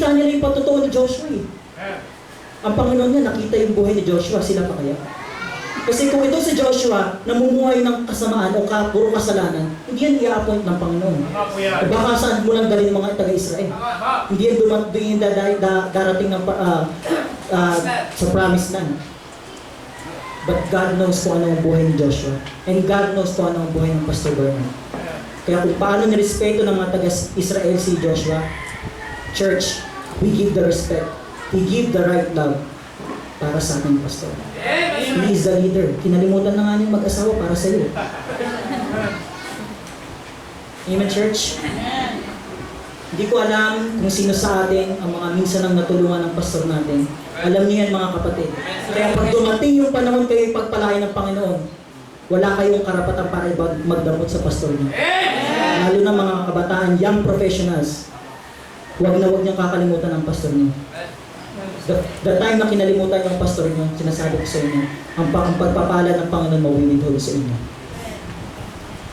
nakita nila yung patotoo ni Joshua eh. Ang Panginoon niya, nakita yung buhay ni Joshua, sila pa kaya? Kasi kung ito si Joshua, namumuhay ng kasamaan o puro kasalanan, hindi yan i-appoint ng Panginoon. Baka saan mo lang dalhin mga taga-Israel. Hindi yan darating ng, sa promised land. But God knows kung ano ang buhay ni Joshua. And God knows kung ano ang buhay ng Pastor Bernard. Kaya kung paano nirespeto ng mga taga-Israel si Joshua, church, we give the respect. We give the right love para sa ating pastor. He is the leader. Kinalimutan na nga niyang mag-asawa para sa iyo. Amen, church? Hindi ko alam kung sino sa atin ang mga minsan ang natulungan ng pastor natin. Alam niyo yan, mga kapatid. Kaya pag dumating yung panahon kayo pagpalain ng Panginoon, wala kayong karapatan para magdamot sa pastor niyo. Lalo na mga kabataan, young professionals, huwag niyang kakalimutan ang pastor niyo. The time na kinalimutan yung pastor niyo, sinasabi ko sa inyo, ang pagpapala ng Panginoon mawinidhol sa inyo.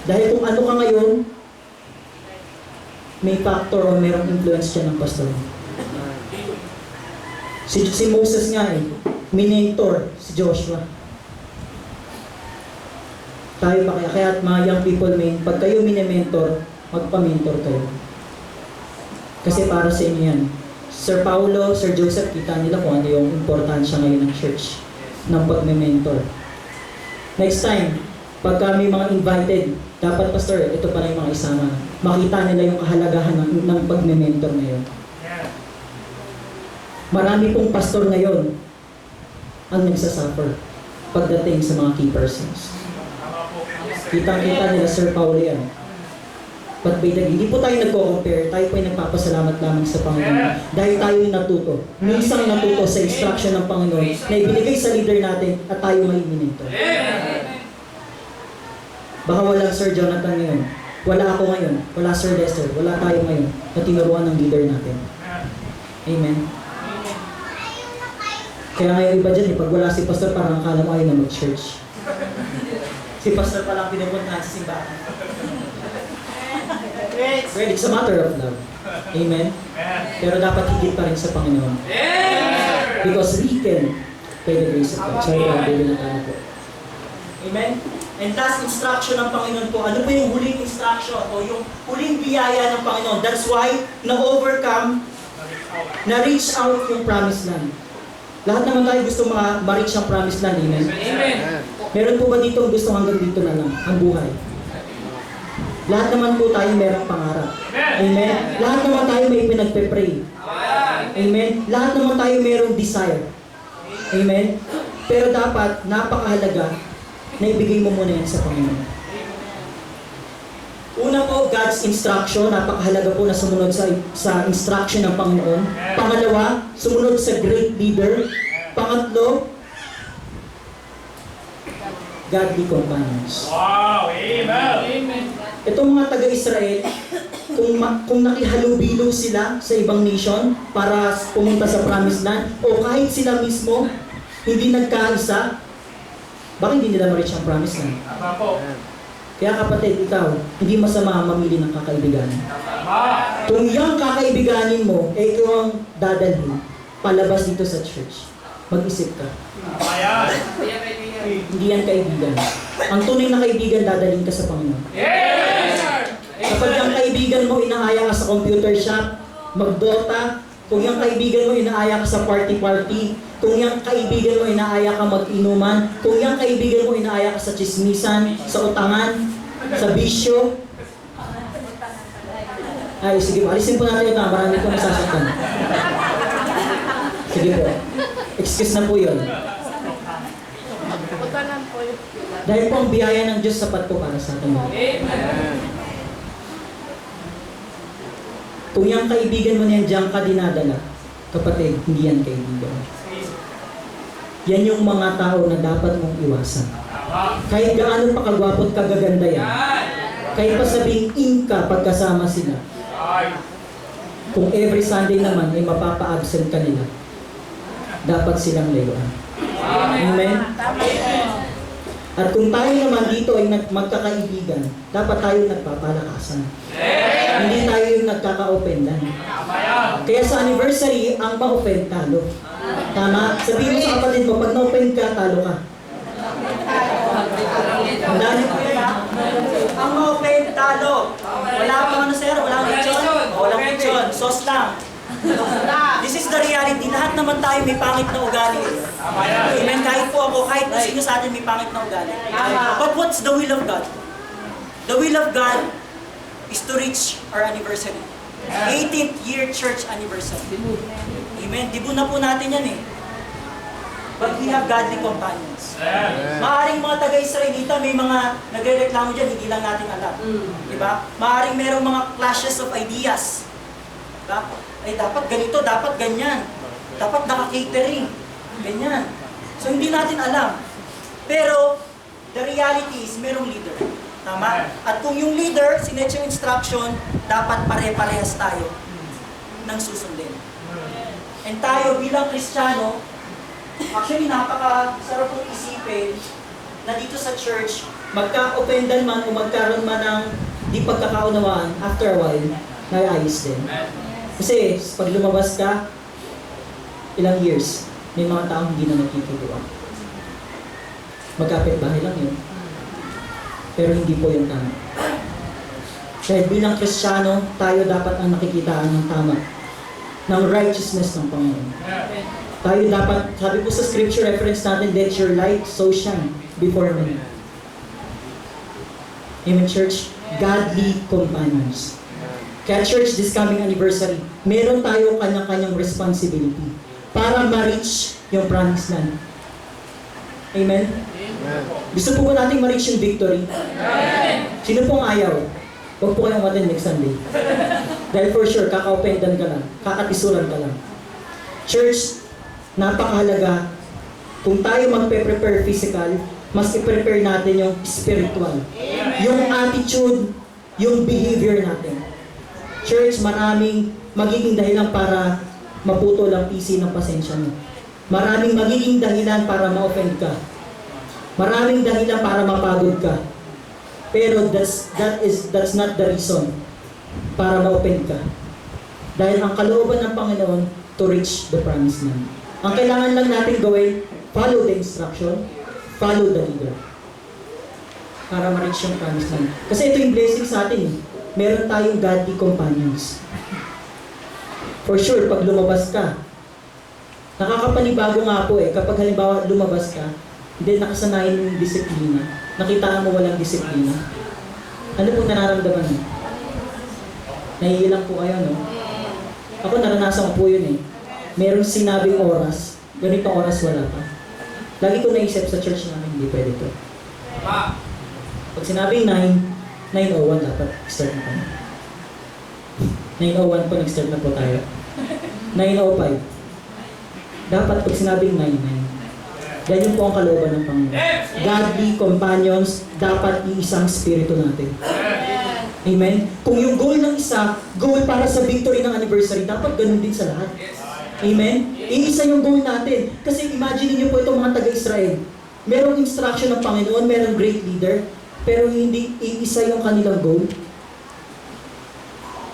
Dahil kung ano ka ngayon, may factor o mayroong influence siya ng pastor niyo. Si Moses nga eh, minentor si Joshua. Tayo pa kaya mga young people, pag kayo minimentor, magpa-mentor kayo. Kasi para sa inyo yan. Sir Paulo, Sir Joseph, kita nila kung ano yung importansya ngayon ng church ng pag-mentor. Next time, pagka may mga invited, dapat pastor, ito pala yung mga isama. Makita nila yung kahalagahan ng pag-mentor ngayon. Marami pong pastor ngayon ang nagsasuffer pagdating sa mga key persons. Kita-kita nila Sir Paulo yan. But hindi po tayo nagko-compare, tayo po ay nagpapasalamat lamang sa Panginoon. Dahil tayo yung natuto. Minsan natuto sa instruction ng Panginoon na ibinigay sa leader natin at tayo may minento. Baka walang Sir Jonathan ngayon. Wala ako ngayon. Wala Sir Lester. Wala tayo ngayon na tinuruan ng leader natin. Amen. Kaya ngayon iba dyan, pag wala si Pastor, parang akala mo ayaw na mag-church. Si Pastor palang pinupuntahan sa simbahan. Well, it's a matter of love. Amen? Pero dapat higit pa rin sa Panginoon. Because we can, by the grace of God. Sorry, bili na tayo po. Amen? And last instruction ng Panginoon po, ano po yung huling instruction o yung huling biyaya ng Panginoon? That's why, na-overcome, na-reach out yung promised land. Lahat naman tayo gusto ma-reach ang promised land. Amen? Amen. Meron po ba dito gusto hanggang dito na lang, ang buhay? Lahat naman po tayo merong pangarap. Amen? Lahat naman tayo may pinagpe-pray. Amen? Lahat naman tayo merong desire. Amen? Pero dapat, napakahalaga na ibigay mo muna yan sa Panginoon. Una po, God's instruction. Napakahalaga po na sumunod sa instruction ng Panginoon. Pangalawa, sumunod sa great leader. Pangatlo, godly companions. Wow! Amen! Itong mga taga-Israel, kung nakihalubilo sila sa ibang nation para pumunta sa promised land, o kahit sila mismo hindi nagkaisa, bakit hindi nila ma-reach ang promised land? Tama po. Kaya kapatid, ikaw, hindi masama mamili ng kakaibigan. Tama! Kung yung kakaibiganin mo, ikaw ang dadalhin palabas dito sa church, mag-isip ka. Ayan! Hindi yan kaibigan. Ang tunay na kaibigan, dadalhin ka sa Panginoon. Yes! Kapag yung kaibigan mo, inaaya ka sa computer shop, mag-Dota, kung yung kaibigan mo, inaaya ka sa party-party, kung yung kaibigan mo, inaaya ka mag-inuman, kung yung kaibigan mo, inaaya ka sa chismisan, sa utangan, sa bisyo. Ay, sige po, alisin po natin yung marami ko nasasaktan. Sige po. Excuse na po yun. Dahil po ang biyaya ng Diyos sapat po para sa atin. Kung yung kaibigan mo niyan diyan ka dinadala, kapatid, hindi yan kaibigan. Yan yung mga tao na dapat mong iwasan. Kahit gaano pa kagwapo at kagaganda yan, kahit pa sabing ka pagkasama sila, kung every Sunday naman ay mapapa-absent ka nila, dapat silang layuan. Amen? At kung tayo naman dito ay magkakaibigan, dapat tayo nagpapalakasan. Hindi tayo yung nagkaka-opendan. Tama yan. Kaya sa anniversary, ang ma-offend, talo. Tama? Sabihin mo sa kapatid mo, pag na-offend ka, talo ka. Ang dami ko yun, ha? Ang ma-offend, talo. Wala pang ano, sir? Walang lechon? Walang lechon. Sauce lang. This is the reality. Lahat naman tayo may pangit na ugali. Tama yan. Amen. Kahit po ako, kahit na sino sa atin may pangit na ugali. But what's the will of God? The will of God is to reach our anniversary. 18th year church anniversary. Amen. Dibo na po natin yan eh. But we have godly companions. Maaring mga taga-Israelita, may mga nagre-reklamo dyan, hindi lang natin alam. Diba? Maaring merong mga clashes of ideas. Diba? Ay, dapat ganito, dapat ganyan. Dapat naka-catering. Ganyan. So, hindi natin alam. Pero, the reality is, merong leader. Tama? At kung yung leader, sinet yung instruction, dapat pare-parehas tayo ng susundin. And tayo bilang Kristiyano, actually napaka-sarap kong isipin na dito sa church, magka-offendan man o magkaroon man ng di pagkakaunawaan, after a while, naiayos din. Kasi pag lumabas ka, ilang years, may mga taong hindi na nakikituwa. Magkapit-bahay lang yun. Pero hindi po yung tama. Kaya bilang Kristiyano, tayo dapat ang nakikitaan ng tama, ng righteousness ng Panginoon. Tayo dapat, sabi po sa scripture reference natin, let your light so shine before men. Amen, church? Godly companions. Kaya church, this coming anniversary, meron tayo kanya-kanyang responsibility para ma-reach yung promised land. Amen? Gusto po ba natin ma-reach yung victory? Sino pong ayaw? Huwag po kayong attend next Sunday. Dahil for sure, kaka-offendan ka lang, kakatisuran ka lang. Church, napakahalaga, kung tayo magpe-prepare physical, mas i-prepare natin yung spiritual. Yung attitude, yung behavior natin. Church, maraming magiging dahilan para maputol ang PC ng pasensya mo. Maraming magiging dahilan para ma-offend ka. Maraming dahilan para mapagod ka. Pero that's not the reason para ma-offend ka. Dahil ang kalooban ng Panginoon to reach the promised land. Ang kailangan lang natin gawin, follow the instruction, follow the leader. Para ma-reach yung promised land. Kasi ito yung blessing sa atin eh. Meron tayong godly companions. For sure, pag lumabas ka, nakakapanibago nga po eh, kapag halimbawa lumabas ka, hindi nakasanayin yung disiplina, nakita mo walang disiplina, ano pong nararamdaman mo? Naiilang po kayo, no? Ako naranasan ko po yun eh. Merong sinabing oras, ganitong oras wala pa. Lagi ko naisip sa church namin, hindi pwede to. Pag sinabing 9:01 dapat start na tayo. 9:01 po, nag-start na po tayo. 9:05. Dapat pag sinabing 9:09. Ganyan po ang kalooban ng Panginoon. Godly companions, dapat iisang spirito natin. Amen? Kung yung goal ng isa, goal para sa victory ng anniversary, dapat ganun din sa lahat. Amen? Iisa yung goal natin. Kasi imagine niyo po itong mga taga-Israel. Merong instruction ng Panginoon, merong great leader, pero hindi iisa yung kanilang goal.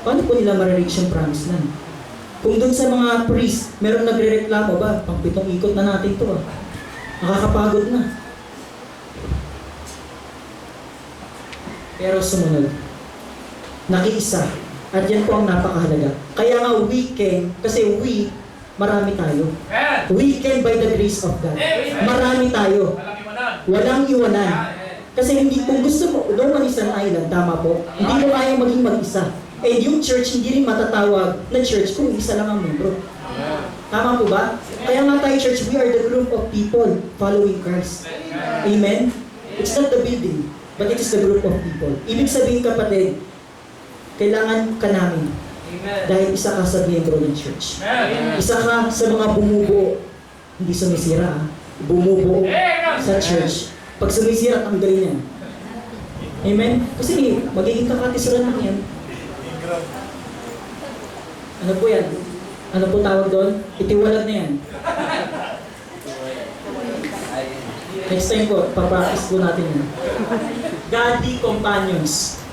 Paano po nila ma-reach yung promise land? Kung doon sa mga priest, meron nagre-reklamo ba, pang 7 ikot na natin to ah. Nakakapagod na. Pero sumunod. Nakiisa. At yan po ang napakahalaga. Kaya nga weekend, kasi marami tayo. Weekend by the grace of God. Marami tayo. Walang iwanan. Kasi hindi, kung gusto mo, no man is an island, tama po, hindi mo kaya maging mag-isa. And yung church, hindi rin matatawag na church kung isa lang ang membro. Tama po ba? Kaya nga tayo church, we are the group of people following Christ. Amen? It's not the building, but it is the group of people. Ibig sabihin kapatid, kailangan ka namin. Dahil isa ka sa miyembro ng church. Isa ka sa mga bumubuo, hindi sumisira, bumubuo sa church. Pag sumisira, tanggalin yan. Amen? Kasi magiging kakatisuran lang yan. Ano po yan? Ano po tawag doon? Itiwalag na yan. Next time po, papractice po natin yan. Godly companions.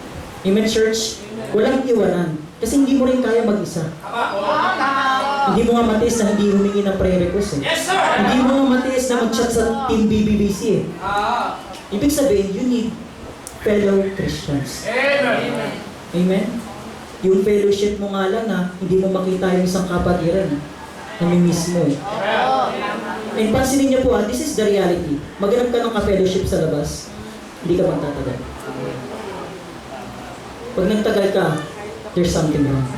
Amen, church? Walang iwanan. Kasi hindi mo rin kaya mag-isa. Hindi mo nga matiis na hindi humingi ng prayer request eh. Yes, sir! Hindi mo nga matiis na mag-chat sa Team BBBC eh. Ibig sabihin, you need fellow Christians. Amen! Amen? Yung fellowship mo nga lang na hindi mo makita yung isang kapatiran namimiss mo eh. And pansinin niyo po this is the reality. Maghanap ka ng ka-fellowship sa labas, hindi ka magtatagal. Pag nagtagal ka, there's something wrong.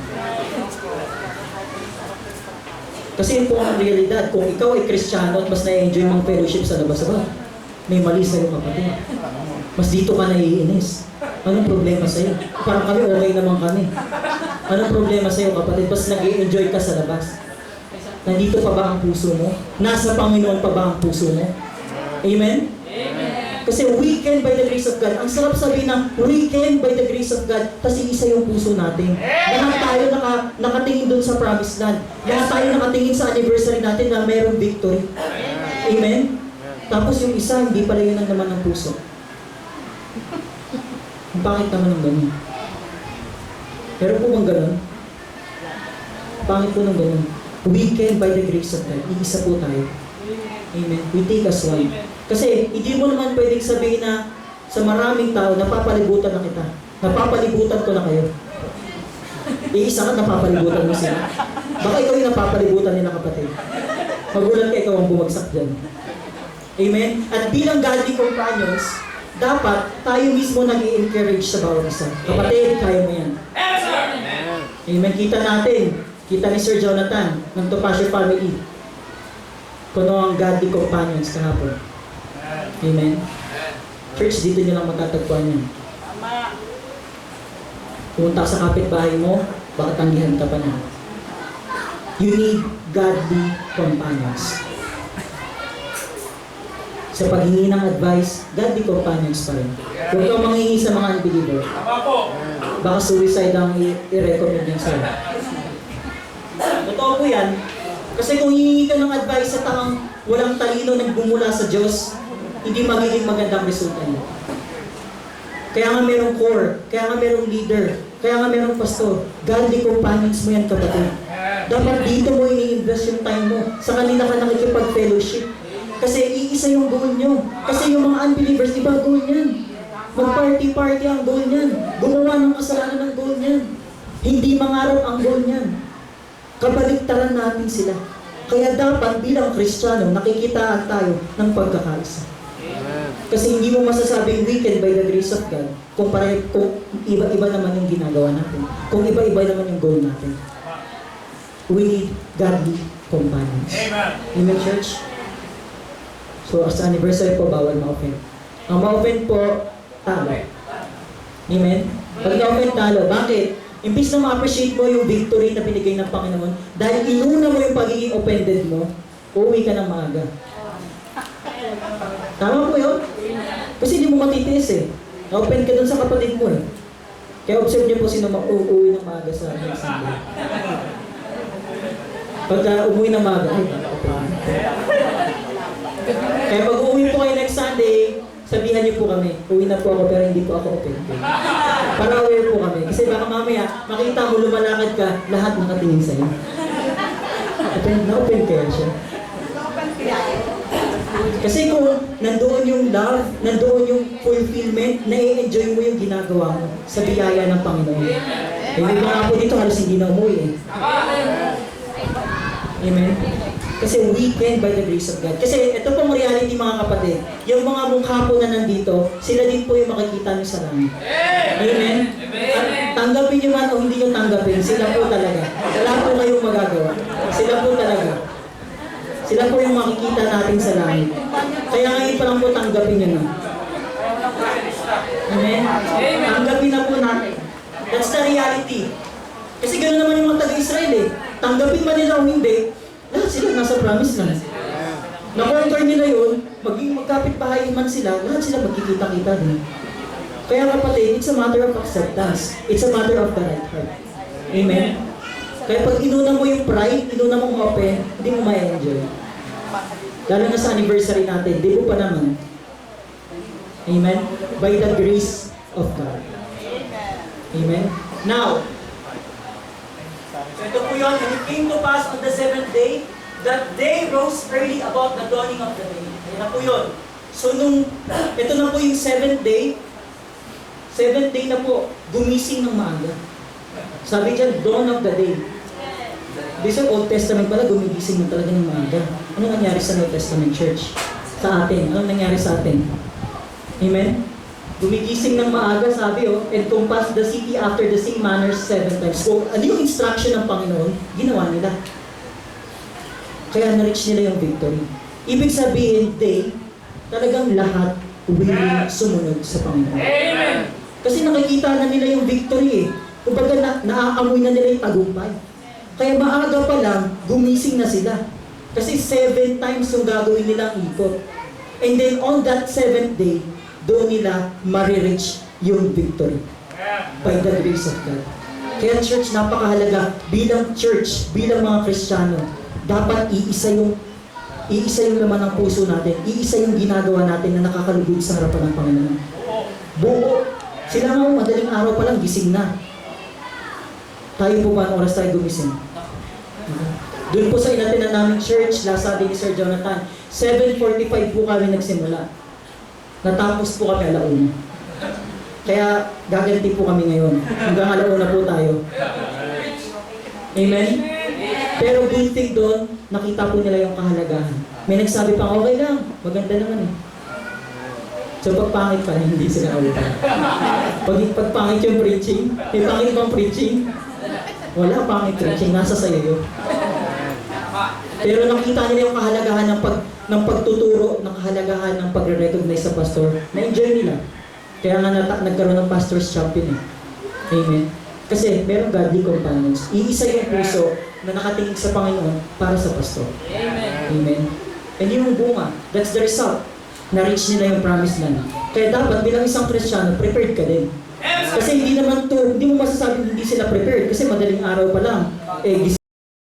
Kasi yun po ang realidad. Kung ikaw ay Kristiyano at mas na-enjoy mong fellowship sa labas, may mali sa'yo kapatid. Mas dito ka naiinis. Anong problema sa'yo? Parang kami okay naman kami. Anong problema sa'yo kapatid? Mas nag-i-enjoy ka sa labas. Nandito pa ba ang puso mo? Nasa Panginoon pa ba ang puso mo? Amen? Kasi weekend by the grace of God. Ang sarap sabihin ng weekend by the grace of God, kasi isa yung puso natin. Lahat tayo nakatingin dun sa promised land. Lahat tayo nakatingin sa anniversary natin na mayroong victory. Amen? Tapos yung isa, hindi pala yun ang naman ng puso. Bakit naman ng ganun? Pero po bang ganun? Bakit po ng ganun? Weekend by the grace of God. Iisa po tayo. Amen. We take as one. Kasi hindi mo naman pwedeng sabihin na sa maraming tao, napapalibutan na kita. Napapalibutan ko na kayo. Iisa ka, napapalibutan mo sila. Baka ikaw yung napapalibutan nila kapatid. Magulat ka, ikaw ang bumagsak dyan. Amen? At bilang godly companions, dapat tayo mismo nag-i-encourage sa bawat isa. Kapatid, kaya mo yan. Amen? Kita natin. Kita ni Sir Jonathan ng Topacio family. Kuno ang godly companions kahapon. Amen? Church, dito nyo lang matatagpuan yan. Pumunta sa kapitbahay mo, baka tanggihan ka pa na. You need godly companions. Sa paghingi ng advice, godly companions pa rin. Huwag kang manghingi sa mga unbeliever. Baka suicide ang i-recommend yan sa'yo. Totoo po yan. Kasi kung hihingi ka ng advice sa taong walang talino nagbumula sa Diyos, hindi magiging magandang resulta niya. Kaya nga merong core, kaya nga merong leader, kaya nga merong pastor. Godly companions mo yan kapatid. Dapat dito mo ini-invest yung time mo. Sa kanila ka nakikipag-fellowship. Kasi iisa yung goal nyo. Kasi yung mga unbelievers, iba goal niyan. Mag-party-party ang goal niyan. Gumawa ng kasalanan ang goal niyan. Hindi mangarap ang goal niyan. Kabaliktaran natin sila. Kaya dapat bilang Kristiyano, nakikitaan tayo ng pagkakaisa. Kasi hindi mo masasabing weekend by the grace of God kung iba-iba naman yung ginagawa natin. Kung iba-iba naman yung goal natin. We need godly companions. Amen. Amen, church? So, sa anniversary po, bawal ma-offend. Ang ma-offend po, talo. Amen? Pag na-offend, talo. Bakit? Imbis na ma-appreciate mo yung victory na binigay ng Panginoon, dahil inuna mo yung pagiging offended mo, uuwi ka ng maaga. Tama po yun? Kasi hindi mo matitiis eh. Na-offend ka dun sa kapatid mo eh. Kaya observe niyo po sino uuwi ng maaga sa next Sunday. Pagka umuwi ng maaga, ay, kaya pag uuwi po kayo next Sunday, sabihan niyo po kami, uwi na po ako pero hindi po ako offended. Para aware po kami. Kasi baka mamaya, makita mo lumalakad ka, lahat nakatingin sa'yo. Na-open kaya siya. Kasi kung nandoon yung love, nandoon yung fulfillment, na-enjoy mo yung ginagawa mo sa biyaya ng Panginoon. Yung iba nga po dito, halos hindi na umuwi eh. Amen? Kasi weekend by the grace of God. Kasi ito pong reality mga kapatid. Yung mga mukha po na nandito, sila din po yung makikita nyo sa langit. Amen? At tanggapin nyo man o hindi nyo tanggapin, sila po talaga. Wala po kayong magagawa. Sila po talaga. Sila po yung makikita natin sa langit. Kaya ngayon pa lang po tanggapin nyo na. Amen? Tanggapin na po natin. That's the reality. Kasi gano'n naman yung mga taga-Israel eh. Tanggapin man nila o hindi, lahat sila nasa promise land. Na-conquer nila yun, maging magkapit-bahay man sila, lahat sila magkikita-kita din. Kaya kapatid, it's a matter of acceptance. It's a matter of the right heart. Amen? Kaya pag inuna mo yung pride, inuna mong open, hindi mo ma-enjoy. Lalo na sa anniversary natin, di mo pa naman. Amen? By the grace of God. Amen? Now, So ito po yun, and it came to pass on the seventh day, that they rose early about the dawning of the day. Ayan na po yun. So ito na po yung seventh day na po, gumising ng maaga. Sabi dyan, dawn of the day. This is Old Testament pala, gumigising na talaga ng maaga. Ano nangyari sa New Testament Church? Sa atin, ano nangyari sa atin? Amen? Gumigising ng maaga, sabi and compass the city after the same manner 7 times. So, ano yung instruction ng Panginoon? Ginawa nila. Kaya na-reach nila yung victory. Ibig sabihin, talagang lahat willing sumunod sa Panginoon. Amen. Kasi nakikita na nila yung victory Kumbaga naaamoy na nila yung tagumpay. Kaya maaga pa lang, gumising na sila. Kasi 7 times yung gagawin nilang ikot. And then on that 7th day, doon nila marireach yung victory. By the grace of God. Kaya church, napakahalaga. Bilang church, bilang mga Kristiyano, dapat iisa yung laman ng puso natin. Iisa yung ginagawa natin na nakakalugod sa harapan ng Panginoon. Buo. Sila nga madaling araw pa lang gising na. Tayo po ba, oras tayo gumising? Doon po sa inatinan namin church, sabi ni Sir Jonathan, 7:45 po kami nagsimula. Natapos po kami 1:00. Kaya gaganti po kami ngayon. Hanggang 1:00 po tayo. Amen? Pero good thing doon, nakita po nila yung kahalagahan. May nagsabi pa, okay lang, maganda naman So pagpangit pa, hindi sila awit. Pagpangit yung preaching, may pangit bang preaching? Wala pangit preaching, nasa sayo yun. Pero nakita nila yung kahalagahan ng pagtuturo, ng kahalagahan ng pagre-recognize sa pastor. Na-enjoy nila. Kaya nga nagkaroon ng pastor's champion Amen. Kasi merong godly companions. Iisa yung puso na nakatingin sa Panginoon para sa pastor. Amen. And yung bunga, that's the result. Na-reach nila yung promised land. Kaya dapat bilang isang Kristiyano, prepared ka din. Kasi hindi mo masasabi hindi sila prepared kasi madaling araw pa lang.